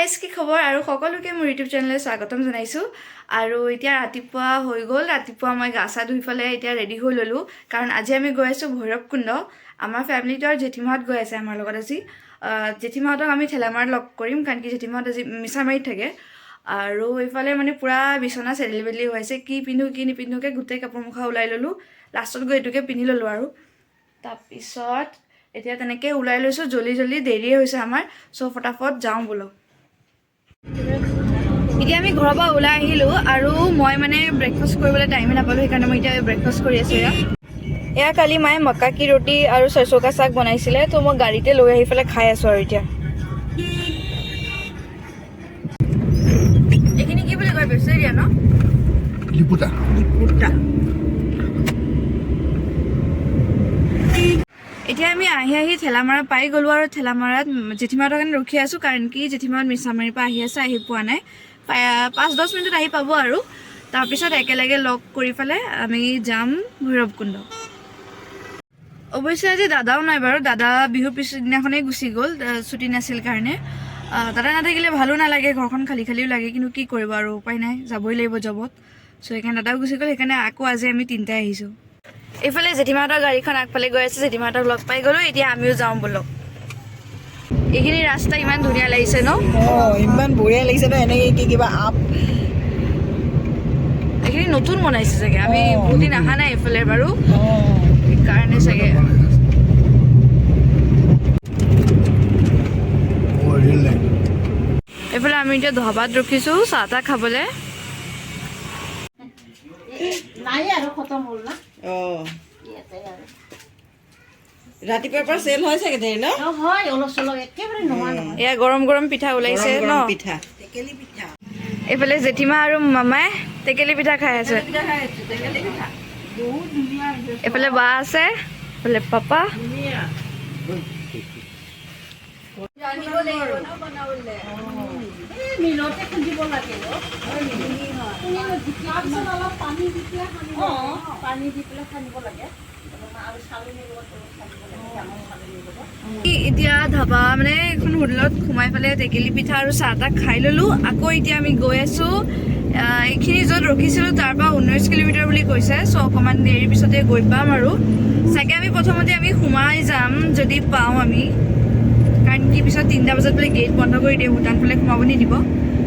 Guys কি খবৰ আৰু সকলোকে মোৰ ইউটিউব চেনেললৈ স্বাগতম জনাইছোঁ আৰু এতিয়া ৰাতিপুৱা হৈ গ'ল ৰাতিপুৱা মই গা চা ধুই পেলাই এতিয়া ৰেডি হৈ ল'লোঁ কাৰণ আজি আমি গৈ আছোঁ ভৈৰৱকুণ্ড আমাৰ ফেমিলিটো আৰু জেঠিমাহঁত গৈ আছে আমাৰ লগত আজি জেঠিমাহঁতক আমি ঠেলামাৰত লগ কৰিম কাৰণ কি জেঠিমাহঁত আজি মিছামাৰীত থাকে আৰু এইফালে মানে পূৰা বিচনা চেদেলি বেদেলি হৈ আছে কি পিন্ধো কি নিপিন্ধোকৈ গোটেই কাপোৰ মুখা ওলাই ল'লোঁ লাষ্টত গৈ এইটোকে পিন্ধি ল'লোঁ আৰু তাৰপিছত এতিয়া তেনেকৈ ওলাই লৈছোঁ জল্দি দেৰিয়ে হৈছে আমাৰ চ' ফটাফট যাওঁ বোলো এতিয়া আমি ঘৰৰ পৰা ওলাই আহিলোঁ আৰু মই মানে ব্ৰেকফাষ্ট কৰিবলৈ টাইমে নাপালোঁ সেইকাৰণে মই এতিয়া ব্ৰেকফাষ্ট কৰি আছোঁ এয়া কালি মায়ে মক্কা কি ৰুটি আৰু চৰচৌ কা শাক বনাইছিলে তো মই গাড়ীতে লৈ আহি পেলাই খাই আছোঁ আৰু এতিয়া এইখিনি কি বুলি কয় বেচেৰিয়া ন লিপুটা এতিয়া আমি আহি ঠেলামাৰা পাই গ'লোঁ আৰু ঠেলামাৰাত জেঠিমাহঁতৰ কাৰণে ৰখি আছোঁ কাৰণ কি জেঠিমাহঁত মিছামাৰীৰ পৰা আহি আছে আহি পোৱা নাই 5-10 মিনিটত আহি পাব আৰু তাৰপিছত একেলগে লগ কৰি পেলাই আমি যাম ভৈৰৱকুণ্ড অৱশ্যে আজি দাদাও নাই বাৰু দাদা বিহুৰ পিছদিনাখনেই গুচি গ'ল ছুটি নাছিল কাৰণে দাদা নাথাকিলে ভালো নালাগে ঘৰখন খালিও লাগে কিন্তু কি কৰিব আৰু উপায় নাই যাবই লাগিব জবত চ' সেইকাৰণে দাদাও গুচি গ'ল সেইকাৰণে আকৌ আজি আমি তিনিটাই আহিছোঁ এইফালে জেঠিমাহঁতৰ গাড়ীখন আগফালে গৈ আছে জেঠিমাহঁতক লগ পাই গ'লোঁ এতিয়া আমিও যাওঁ ব'লক এইখিনি ৰাস্তা ইমান ধুনীয়া লাগিছে ন ইমান বঢ়িয়া লাগিছে ন এনেকৈ কিবা আপ এইখিনি নতুন বনাইছে চাগে আমি বহুত দিন অহা নাই এইফালে বাৰু সেইকাৰণে চাগে এইফালে আমি এতিয়া ধাবাত ৰখিছোঁ চাহ তাহ খাবলৈ ৰাতিপুৱাৰ পৰা চেল হয় চাগে দেৰি ন এয়া গৰম পিঠা ওলাইছে ন পিঠা টেকেলি পিঠা এইফালে জেঠিমা আৰু মামাই টেকেলি পিঠা খাই আছে এইফালে বা আছে এইফালে পাপা এতিয়া ধাবা মানে এখন হোটেলত সোমাই পেলাই টেকেলি পিঠা আৰু চাহ তাহ খাই ল'লোঁ আকৌ এতিয়া আমি গৈ আছোঁ এইখিনি য'ত ৰখিছিলোঁ তাৰ পৰা 19 কিলোমিটাৰ বুলি কৈছে চ' অকণমান দেৰিৰ পিছতে গৈ পাম আৰু চাগে আমি প্ৰথমতে আমি সোমাই যাম যদি পাওঁ আমি কাৰণ কি পিছত 3টা বজাত বোলে গেট বন্ধ কৰি দিয়ে ভূটান ফালে সোমাব নিদিব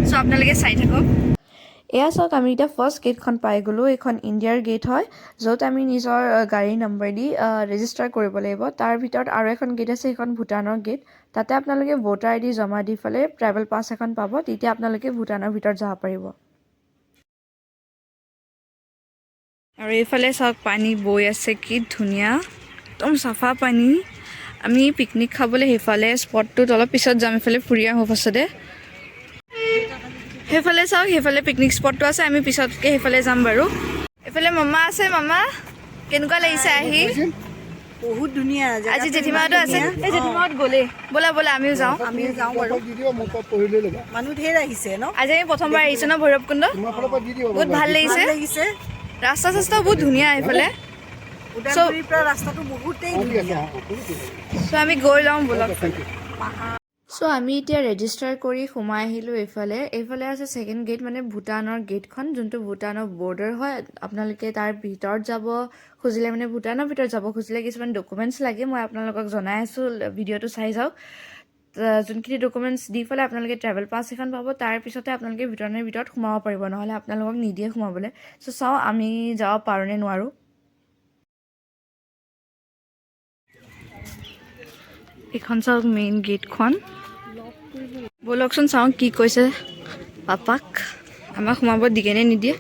চ' আপোনালোকে চাই থাকক এয়া চাওক আমি এতিয়া ফাৰ্ষ্ট গেটখন পাই গ'লোঁ এইখন ইণ্ডিয়াৰ গেট হয় য'ত আমি নিজৰ গাড়ীৰ নম্বৰ দি ৰেজিষ্টাৰ কৰিব লাগিব তাৰ ভিতৰত আৰু এখন গেট আছে সেইখন ভূটানৰ গেট তাতে আপোনালোকে ভোটাৰ ID জমা দি পেলাই ট্ৰেভেল পাছ এখন পাব তেতিয়া আপোনালোকে ভূটানৰ ভিতৰত যাব পাৰিব আৰু এইফালে চাওক পানী বৈ আছে কি ধুনীয়া একদম চাফা পানী আমি পিকনিক খাবলৈ সেইফালে স্পটটোত অলপ পিছত যাম এইফালে ফুৰি আহোঁ পাছতে সেইফালে চাওক সেইফালে পিকনিক স্পটটো আছে আমি পিছতকৈ সেইফালে যাম বাৰু এইফালে মামা আছে মামা কেনেকুৱা লাগিছে আহি বহুত ধুনীয়া আজি জেঠিমাহঁতো আছে এই জেঠিমাহঁত গ'লে ব'লা আমিও যাওঁ বাৰু মানুহ ঢেৰ আহিছে ন আজি আমি প্ৰথমবাৰ আহিছোঁ ন ভৈৰৱকুণ্ড বহুত ভাল লাগিছে ৰাস্তা চাস্তাও বহুত ধুনীয়া এইফালে ৰাস্তাটো বহুতেই ধুনীয়া চ' আমি গৈ লওঁ ব'লক চ' আমি এতিয়া ৰেজিষ্টাৰ কৰি সোমাই আহিলোঁ এইফালে আছে ছেকেণ্ড গেট মানে ভূটানৰ গেটখন যোনটো ভূটানৰ বৰ্ডাৰ হয় আপোনালোকে তাৰ ভিতৰত যাব খুজিলে মানে ভূটানৰ ভিতৰত যাব খুজিলে কিছুমান ডকুমেণ্টছ লাগে মই আপোনালোকক জনাই আছোঁ ভিডিঅ'টো চাই যাওক যোনখিনি ডকুমেণ্টছ দি পেলাই আপোনালোকে ট্ৰেভেল পাছ এখন পাব তাৰপিছতে আপোনালোকে ভূটানৰ ভিতৰত সোমাব পাৰিব নহ'লে আপোনালোকক নিদিয়ে সোমাবলৈ চ' চাওঁ আমি যাব পাৰোঁ নে নোৱাৰোঁ এইখন চাওক মেইন গেটখন ব'লকচোন চাওঁ কি কৈছে পাপাক আমাক সোমাব দিগেনে নিদিয়ে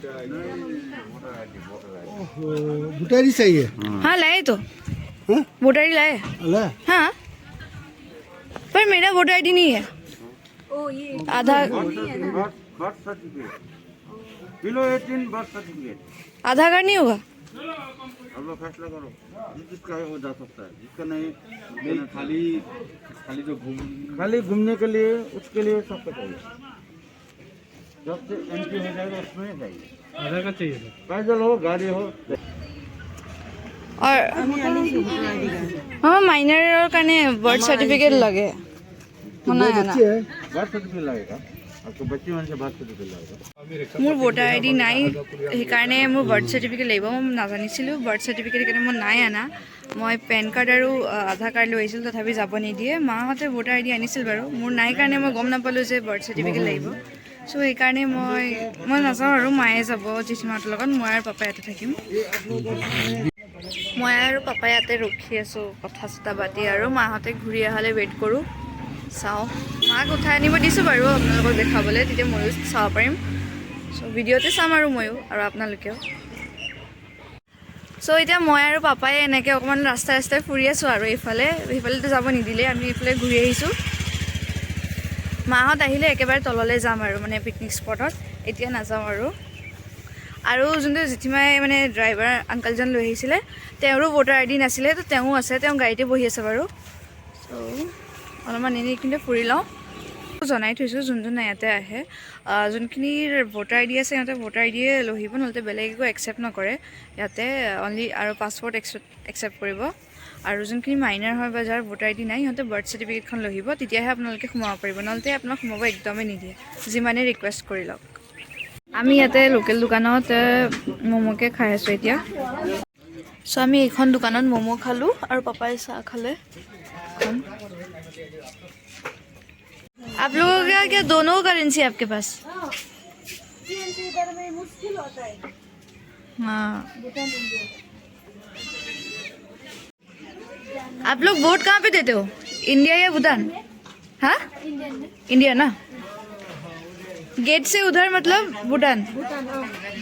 भुटारी चाहिए हाँ लाए तो वोटर आई लाए हाँ पर मेरा वोटर ID नहीं है आधार आधार कार्ड नहीं होगा अब लोग फैसला करो जिसका है वो जा सकता है जिसका नहीं खाली घूमने के लिए उसके लिए सबको चाहिए जब से एंट्री हो जाएगा उसमें चाहिए आधार कार्ड चाहिए पैदल हो गाड़ी हो और हाँ माइनर কাৰণে বাৰ্থ সাৰ্টিফিকেট লাগে तो होना दो है ना। बच्चे हैं। बर्थ सर्टिफिकेट लगेगा आपको, बच्चे होने से बर्थ सर्टिफिकेट लगेगा। মোৰ ভোটাৰ আইডি নাই, সেইকাৰণে মোৰ বাৰ্থ চাৰ্টিফিকেট লাগিব। মই নাজানিছিলোঁ বাৰ্থ চাৰ্টিফিকেট, সেইকাৰণে মই নাই অনা। মই পেন কাৰ্ড আৰু আধাৰ কাৰ্ড লৈ আহিছিলোঁ, তথাপি যাব নিদিয়ে। মাহঁতে ভোটাৰ আইডি আনিছিল বাৰু, মোৰ নাই কাৰণে মই গম নাপালোঁ যে বাৰ্থ চাৰ্টিফিকেট লাগিব। চ' সেইকাৰণে মই নাযাওঁ আৰু, মায়ে যাব জেঠিমাহঁতৰ লগত, মই আৰু পাপাই ইয়াতে থাকিম। মই আৰু পাপাই ইয়াতে ৰখি আছোঁ কথা চথা পাতি, আৰু মাহঁতে ঘূৰি অহালৈ ৱেইট কৰোঁ। চাওঁ, মাক উঠাই আনিব দিছোঁ বাৰু আপোনালোকক দেখাবলৈ, তেতিয়া ময়ো চাব পাৰিম। চ' ভিডিঅ'তে চাম আৰু ময়ো আৰু আপোনালোকেও। চ' এতিয়া মই আৰু পাপাই এনেকৈ অকণমান ৰাস্তাই ৰাস্তাই ফুৰি আছোঁ আৰু সেইফালেতো যাব নিদিলে, আমি এইফালে ঘূৰি আহিছোঁ। মাহঁত আহিলে একেবাৰে তললৈ যাম আৰু, মানে পিকনিক স্পটত। এতিয়া নাযাওঁ আৰু যোনটো জেঠিমাই মানে ড্ৰাইভাৰ আংকলজন লৈ আহিছিলে, তেওঁৰো ভোটাৰ আইডি নাছিলে, তো তেওঁ আছে, তেওঁ গাড়ীতে বহি আছে বাৰু। চ' অলপমান এনেই কিন্তু ফুৰি লওঁ। জনাই থৈছোঁ যোন ইয়াতে আহে, যোনখিনিৰ ভোটাৰ আইডি আছে সিহঁতে ভোটাৰ আইডিয়ে লৈ আহিব, নহ'লে বেলেগ একো একচেপ্ট নকৰে ইয়াতে, অনলি আৰু পাছপৰ্ট একচেপ্ট কৰিব। আৰু যোনখিনি মাইনাৰ হয় বা যাৰ ভোটাৰ আইডি নাই, সিহঁতে বাৰ্থ চাৰ্টিফিকেটখন লৈ আহিব, তেতিয়াহে আপোনালোকে সোমাব পাৰিব, নহ'লে আপোনাক সোমাব একদমেই নিদিয়ে, যিমানেই ৰিকুৱেষ্ট কৰি লওক। আমি ইয়াতে লোকেল দোকানত ম'ম'কে খাই আছোঁ এতিয়া। চ' আমি এইখন দোকানত ম'ম' খালোঁ আৰু পাপাই চাহ খালে। आप लोगों का क्या दोनों करेंसी आपके पास? हाँ। आप लोग वोट कहाँ पे देते हो, इंडिया या भूटान? हाँ, इंडिया ना। गेट से उधर मतलब भूटान?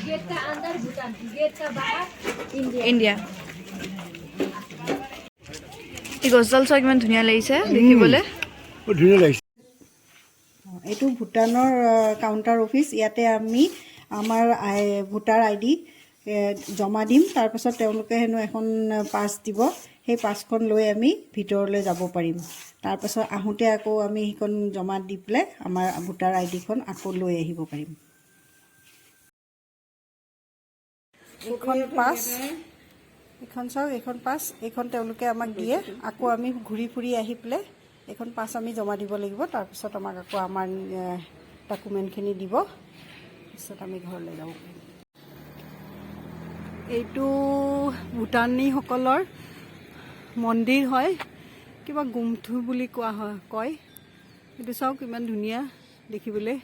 गेट का अंदर भूटान, गेट का बाहर इंडिया। এই গছডাল চোৱা কিমান ধুনীয়া লাগিছে দেখিবলৈ। বৰ ধুনীয়া লাগিছে। এইটো ভূটানৰ কাউণ্টাৰ অফিচ। ইয়াতে আমি আমাৰ ভোটাৰ আইডি জমা দিম, তাৰপাছত তেওঁলোকে হেনো এখন পাছ দিব, সেই পাছখন লৈ আমি ভিতৰলৈ যাব পাৰিম। তাৰপাছত আহোঁতে আকৌ আমি সেইখন জমা দি পেলাই আমাৰ ভোটাৰ আইডিখন আকৌ লৈ আহিব পাৰিম। এইখন পাছ, এইখন চাওক, এইখন পাছ, এইখন তেওঁলোকে আমাক দিয়ে। আকৌ আমি ঘূৰি ফুৰি আহি পেলাই এইখন পাছ আমি জমা দিব লাগিব, তাৰপিছত আমাক আকৌ আমাৰ ডকুমেণ্টখিনি দিব, তাৰপিছত আমি ঘৰলৈ যাব পাৰিম। এইটো ভূটানীসকলৰ মন্দিৰ হয়, কিবা গুমথু বুলি কয়। এইটো চাওক ইমান ধুনীয়া দেখিবলৈ।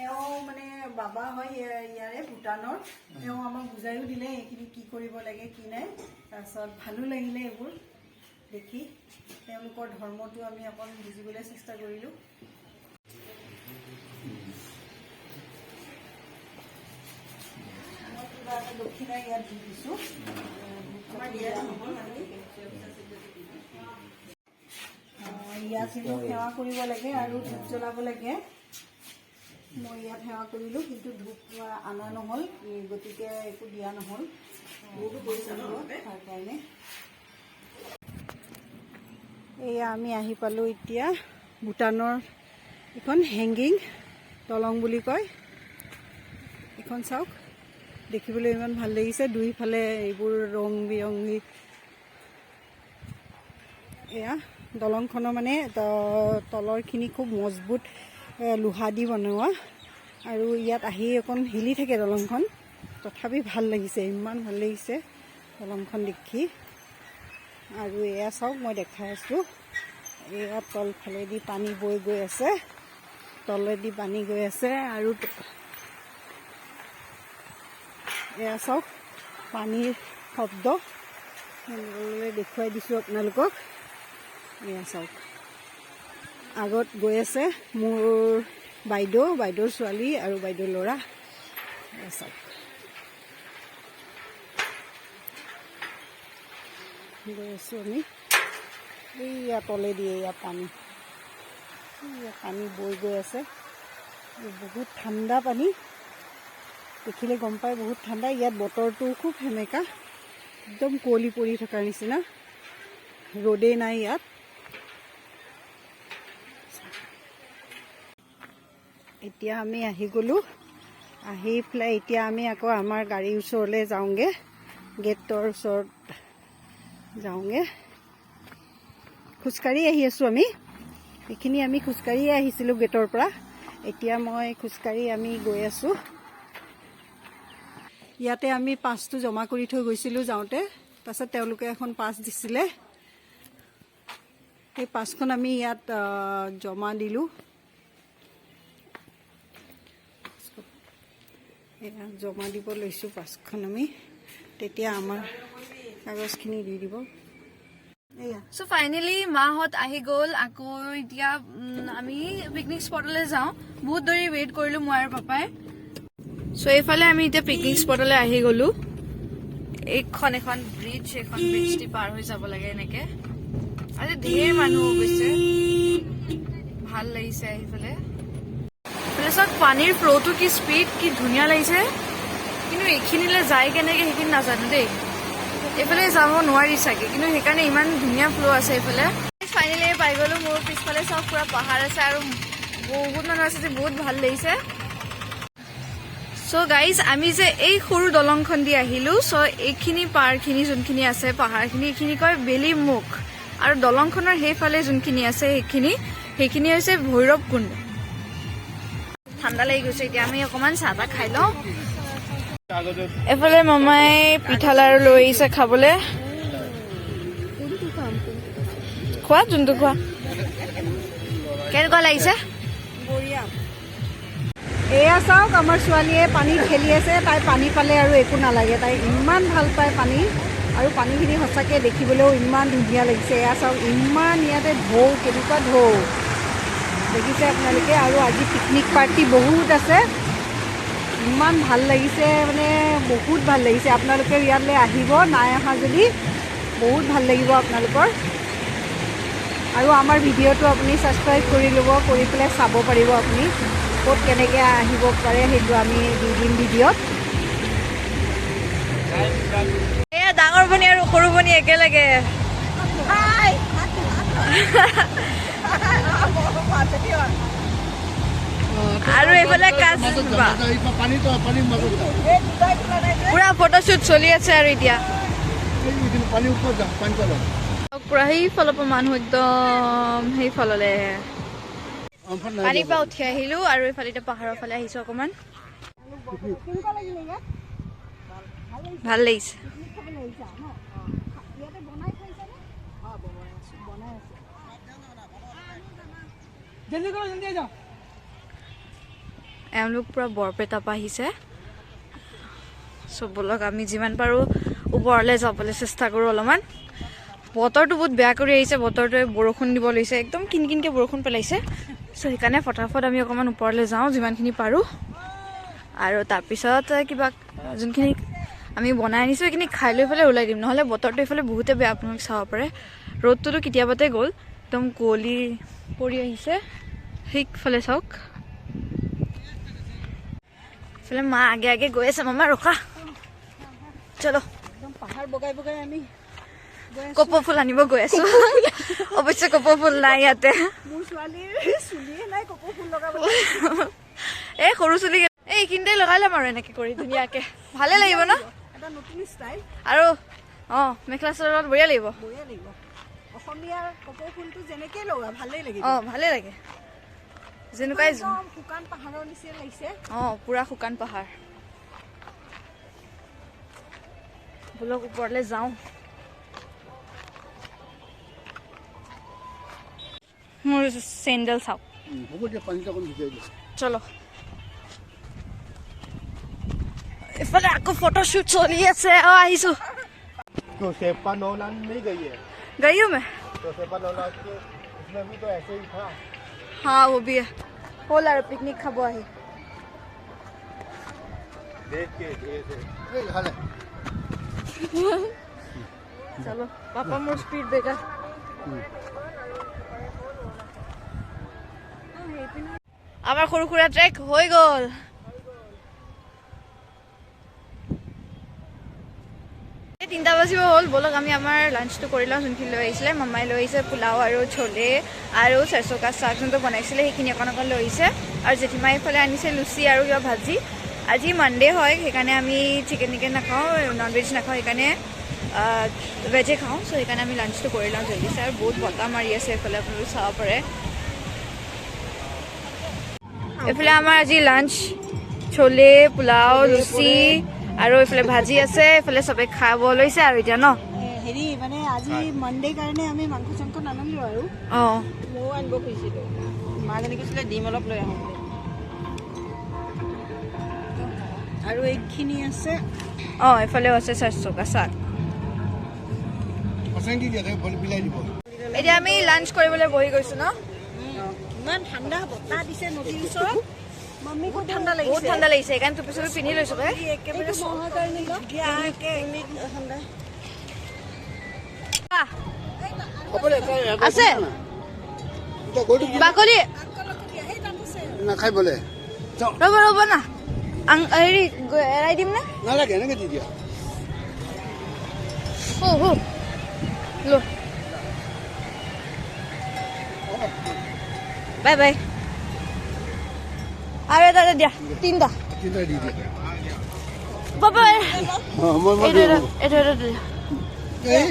এওঁ মানে বাবা হয় ইয়াৰে ভূটানৰ, তেওঁ আমাক বুজাইও দিলে এইখিনি কি কৰিব লাগে কি নাই। তাৰপিছত ভালো লাগিলে এইবোৰ দেখি, তেওঁলোকৰ ধৰ্মটো আমি অকণ বুজিবলৈ চেষ্টা কৰিলোঁ। মই কিবা এটা দক্ষিণা ইয়াত দি দিছোঁ, আমাৰ ইয়াত ইয়াত কিন্তু সেৱা কৰিব লাগে আৰু ধূপ জ্বলাব লাগে। মই ইয়াত সেৱা কৰিলোঁ, কিন্তু ধূপ অনা নহ'ল, গতিকে একো দিয়া নহ'ল, তাৰ কাৰণে। এয়া আমি আহি পালোঁ এতিয়া ভূটানৰ এইখন হেংগিং দলং বুলি কয়। এইখন চাওক, দেখিবলৈ ইমান ভাল লাগিছে, দুইফালে এইবোৰ ৰং বিৰংগী। এয়া দলংখনৰ মানে তলৰখিনি খুব মজবুত লোহা দি বনোৱা, আৰু ইয়াত আহি অকণ হিলি থাকে দলংখন, তথাপি ভাল লাগিছে, ইমান ভাল লাগিছে দলংখন দেখি। আৰু এয়া চাওক, মই দেখাই আছোঁ, এয়া তলফালেদি পানী বৈ গৈ আছে, তলেদি পানী গৈ আছে, আৰু এয়া চাওক পানীৰ শব্দ দেখুৱাই দিছোঁ আপোনালোকক। এয়া চাওক, আগত গৈ আছে মোৰ বাইদেউৰ ছোৱালী আৰু বাইদেউৰ ল'ৰা। এয়া চাওক, গৈ আছোঁ আমি, এইয়া তলেদি এয়া পানী বৈ গৈ আছে, বহুত ঠাণ্ডা পানী, দেখিলে গম পায় বহুত ঠাণ্ডা। ইয়াত বতৰটো খুব সেমেকা, একদম কুঁৱলী পৰি থকাৰ নিচিনা, ৰ'দেই নাই ইয়াত। এতিয়া আমি আহি গ'লোঁ আহি পেলাই এতিয়া আমি আকৌ আমাৰ গাড়ীৰ ওচৰলৈ যাওঁগৈ, গেটৰ ওচৰত যাওঁগৈ। খোজকাঢ়ি আহি আছোঁ আমি, এইখিনি আমি খোজকাঢ়িয়ে আহিছিলোঁ গেটৰ পৰা। এতিয়া মই খোজকাঢ়ি আমি গৈ আছোঁ। ইয়াতে আমি পাছটো জমা কৰি থৈ গৈছিলোঁ যাওঁতে, তাৰপিছত তেওঁলোকে এখন পাছ দিছিলে, সেই পাছখন আমি ইয়াত জমা দিলোঁ। এয়া জমা দিব লৈছোঁ পাছখন আমি, তেতিয়া আমাৰ কাগজখিনি দি দিব। সো ফাইনেলি মাহত আহি গ'ল। আকৌ এতিয়া আমি পিকনিক স্পটলৈ যাওঁ। বহুত দেৰি ৱেইট কৰিলো মই আৰু পাপাই। সো এইফালে আমি এতিয়া পিকনিক স্পটলৈ আহি গ'লো। এখন ব্ৰিজ, এখন ব্ৰিজ দি পাৰ হৈ যাব লাগে এনেকে। আজি ঢেৰ মানুহ গৈছে, ভাল লাগিছে আহিফালে। চব পানীৰ ফ্ল'টো কি স্পীড, কি ধুনীয়া লাগিছে। কিন্তু এইখিনিলৈ যায় কেনেকে সেইখিনি নাজানো দেই। এইফালে যাব নোৱাৰি চাগে, কিন্তু সেইকাৰণে ইমান ধুনীয়া ফ্ল' আছে এইফালে। ফাইনেলি পাই গ'লো। মোৰ পিছফালে চব পুৰা পাহাৰ আছে আৰু বহুত মানুহ আছে যে বহুত ভাল লাগিছে। চ' গাইজ, আমি যে এই সৰু দলংখন দি আহিলো, চ' এইখিনি পাৰখিনি যোনখিনি আছে পাহাৰখিনি, এইখিনি কয় বেলিমুখ। আৰু দলংখনৰ সেইফালে যোনখিনি আছে সেইখিনি হৈছে ভৈৰৱকুণ্ড। ঠাণ্ডা লাগি গৈছে, এতিয়া আমি অকমান চাহ তাহ খাই লওঁ। এফালে মামাই পিঠা লাৰু লৈ আহিছে খাবলৈ। খোৱা, যোনটো খোৱা। কেনেকুৱা লাগিছে? বঢ়িয়া। এয়া চাওক, আমাৰ ছোৱালীয়ে পানীত খেলি আছে। তাই পানী পালে আৰু একো নালাগে, তাই ইমান ভাল পায় পানী। আৰু পানীখিনি সঁচাকৈ দেখিবলৈও ইমান ধুনীয়া লাগিছে। এয়া চাওক, ইমান ইয়াতে ঢৌ, কেনেকুৱা ঢৌ দেখিছে আপোনালোকে। আৰু আজি পিকনিক পাৰ্টি বহুত আছে, ইমান ভাল লাগিছে, মানে বহুত ভাল লাগিছে। আপোনালোকে ইয়ালৈ আহিব, নাই অহা যদি বহুত ভাল লাগিব আপোনালোকৰ। আৰু আমাৰ ভিডিঅ'টো আপুনি ছাবস্ক্ৰাইব কৰি ল'ব, কৰি পেলাই চাব পাৰিব আপুনি ক'ত কেনেকৈ আহিব পাৰে, সেইটো আমি দি দিম ভিডিঅ'ত। এয়া ডাঙৰ ভনী আৰু সৰু ভনী একেলগে। আৰু এইফালে পুৰা ফটোশ্বুট চলি আছে আৰু এতিয়া পুৰা সেইফালৰ পৰা মানুহ একদম সেইফাললে পানীৰ পৰা উঠি আহিলো। আৰু এইফালে এতিয়া পাহাৰৰ ফালে আহিছো অকমান। ভাল লাগিছে। এওঁলোক পুৰা বৰপেটাৰ পৰা আহিছে। চবলক আমি যিমান পাৰো ওপৰলৈ যাবলৈ চেষ্টা কৰো অলপমান। বতৰটো বহুত বেয়া কৰি আহিছে, বতৰটোৱে বৰষুণ দিব লৈছে, একদম কিনকিনকৈ বৰষুণ পেলাইছে। চ' সেইকাৰণে ফটাফট আমি অকণমান ওপৰলৈ যাওঁ যিমানখিনি পাৰোঁ। আৰু তাৰপিছত কিবা যোনখিনি আমি বনাই আনিছোঁ সেইখিনি খাই লৈ পেলাই ওলাই দিম, নহ'লে বতৰটো এইফালে বহুতে বেয়া, আপোনালোকে চাব পাৰে। ৰ'দটোতো কেতিয়াবাতে গ'ল, একদম কুঁৱলী পৰি আহিছে। সেইফালে চাওক, এইফালে মা আগে আগে গৈ আছে। মামা ৰখা, চলো। একদম পাহাৰ বগাই বগাই আমি কপৌ ফুল আনিব গৈ আছো। অৱশ্যে কপৌ ফুল নাই ইয়াতে। মোৰ ছোৱালীৰ চুলিয়ে নাই কপৌ ফুল লগাবলৈ। এই সৰু চুলি এইখিনিতে লগাই ল'ম আৰু এনেকে কৰি ধুনীয়াকে, ভালে লাগিব ন? এটা নতুন ষ্টাইল। আৰু মেখেলা চাদৰৰ লগত বঢ়িয়া লাগিব। বঢ়িয়া লাগিব। অসমীয়াৰ কপৌ ফুলটো যেনেকৈ লগা ভালেই লাগিব। ভালে লাগে, যেনেকুৱাই শুকান পাহাৰৰ নিচিনা লাগিছে। পুৰা শুকান পাহাৰ। বলক ওপৰলৈ যাওঁ। মোৰ চেণ্ডেল চাওক। চলো, এইফালে আকৌ ফটোশ্বুট চলি আছে। আহিছো। गई हूँ मैं। उसमें भी तो ऐसे ही था। हाँ वो भी है। होल और पिकनिक खाबो आही। देख के चलो पापा मोर स्पीड ब्रेकर। আমার সৰু খুৰা ট্ৰেক হৈ গ'ল। তিনটা বাজিব হ'ল, বলক আমি আমাৰ লাঞ্চটো কৰি লওঁ। যোনখিনি লৈ আহিছিলে মামাই লৈ আহিছে পোলাও আৰু ছোলে আৰু চেৰচৌকা চাগ যোনটো বনাইছিলে সেইখিনি অকণ অকণ লৈ আহিছে। আৰু জেঠিমাই এইফালে আনিছে লুচি আৰু কিবা ভাজি। আজি মানডে হয় সেইকাৰণে আমি চিকেন নাখাওঁ নন ভেজ নাখাওঁ সেইকাৰণে ভেজে খাওঁ চ' সেইকাৰণে আমি লাঞ্চটো কৰি লওঁ জল্দি আৰু বহুত বতাহ মাৰি আছে এইফালে আপোনালোকে চাব পাৰে এইফালে আমাৰ আজি লাঞ্চ চলে পোলাও লুচি আৰু এইফালে ভাজি আছে এইফালে চবে খাব লৈছে আৰু এতিয়া ন হেৰি মানে আজি মানডে কাৰণে আমি মাংস চাংস নানানিলো আৰু অঁ ময়ো আনিব খুজিছিলোঁ মাজনী কৈছিলে ডিম অলপ লৈ আহোঁ আৰু এইখিনি আছে অঁ এইফালেও আছে 400 টকা চাট पसंद ही बोल बिलाई দিব এতিয়া আমি লাঞ্চ কৰিবলৈ বহি গৈছো ন ইমান ঠাণ্ডা বতাহ দিছে নদীৰ ওচৰত মাম্মী খুব ঠাণ্ডা লাগিছে বহুত ঠাণ্ডা লাগিছে সেইকাৰণে টুপি চুপি পিন্ধি লৈছো ভাই একেবাৰে মহৰ কাৰণে ঠাণ্ডা আছে বাকলি না খাই বলে ৰ'ব ৰ'ব না হেৰি এৰাই দিম নে নালাগে এনেকে দি দিয়া লো বাই বাই আৰু এটা দিয়া তিনিটা চিন্তা দি দিয়া বাবা মই এইটো এই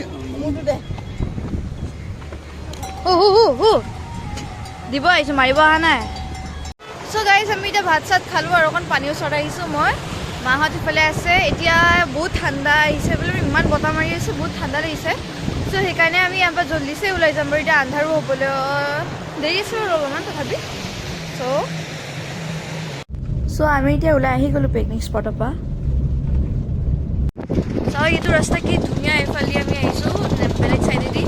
দিব আহিছোঁ মাৰিব অহা নাই চ' গাইজ আমি এতিয়া ভাত চাত খালোঁ আৰু অকণ পানী ওচৰত আহিছোঁ মই মাহঁত ইফালে আছে এতিয়া বহুত ঠাণ্ডা আহিছে বোলে ইমান বতাহ মাৰি আছে বহুত ঠাণ্ডা লাগিছে চ' সেইকাৰণে আমি ইয়াৰ পৰা জল্দিছে ওলাই যাম বাৰু এতিয়া আন্ধাৰো হ'বলৈ দেৰি আছে আৰু অলপমান তথাপি চ' আমি এতিয়া ওলাই আহি গ'লোঁ পিকনিক স্পটৰ পৰা চাওঁ এইটো ৰাস্তা কি ধুনীয়া এইফালে আমি আহিছোঁ বেলেগ চাইডেদি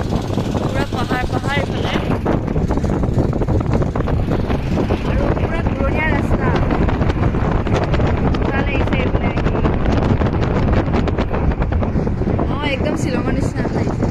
পুৰা পাহাৰ এইফালে আৰু পুৰা ঘূৰণীয়া ৰাস্তা ভাল লাগিছে এইফালে অঁ একদম শ্বিলঙৰ নিচিনা লাগিছে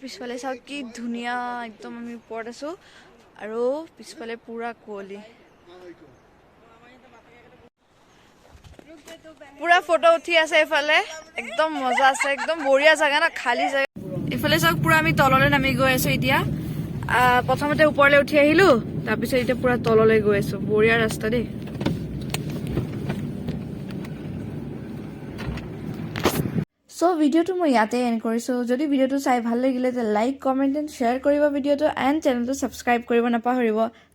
পিছফালে চাওক কি ধুনীয়া একদম আমি ওপৰত আছোঁ আৰু পিছফালে পুৰা কুঁৱলী পুৰা ফটো উঠি আছে এইফালে একদম মজা আছে একদম বঢ়িয়া জেগা না খালী জেগা এইফালে চাওক পুৰা আমি তললৈ নামি গৈ আছোঁ এতিয়া প্ৰথমতে ওপৰলৈ উঠি আহিলোঁ তাৰপিছত এতিয়া পুৰা তললৈ গৈ আছোঁ বঢ়িয়া ৰাস্তা দেই চ' ভিডিঅ'টো মই ইয়াতে এণ্ড কৰিছোঁ যদি ভিডিঅ'টো চাই ভাল লাগিলে লাইক কমেণ্ট এণ্ড শ্বেয়াৰ কৰিব ভিডিঅ'টো এণ্ড চেনেলটো ছাবস্ক্ৰাইব কৰিব নাপাহৰিব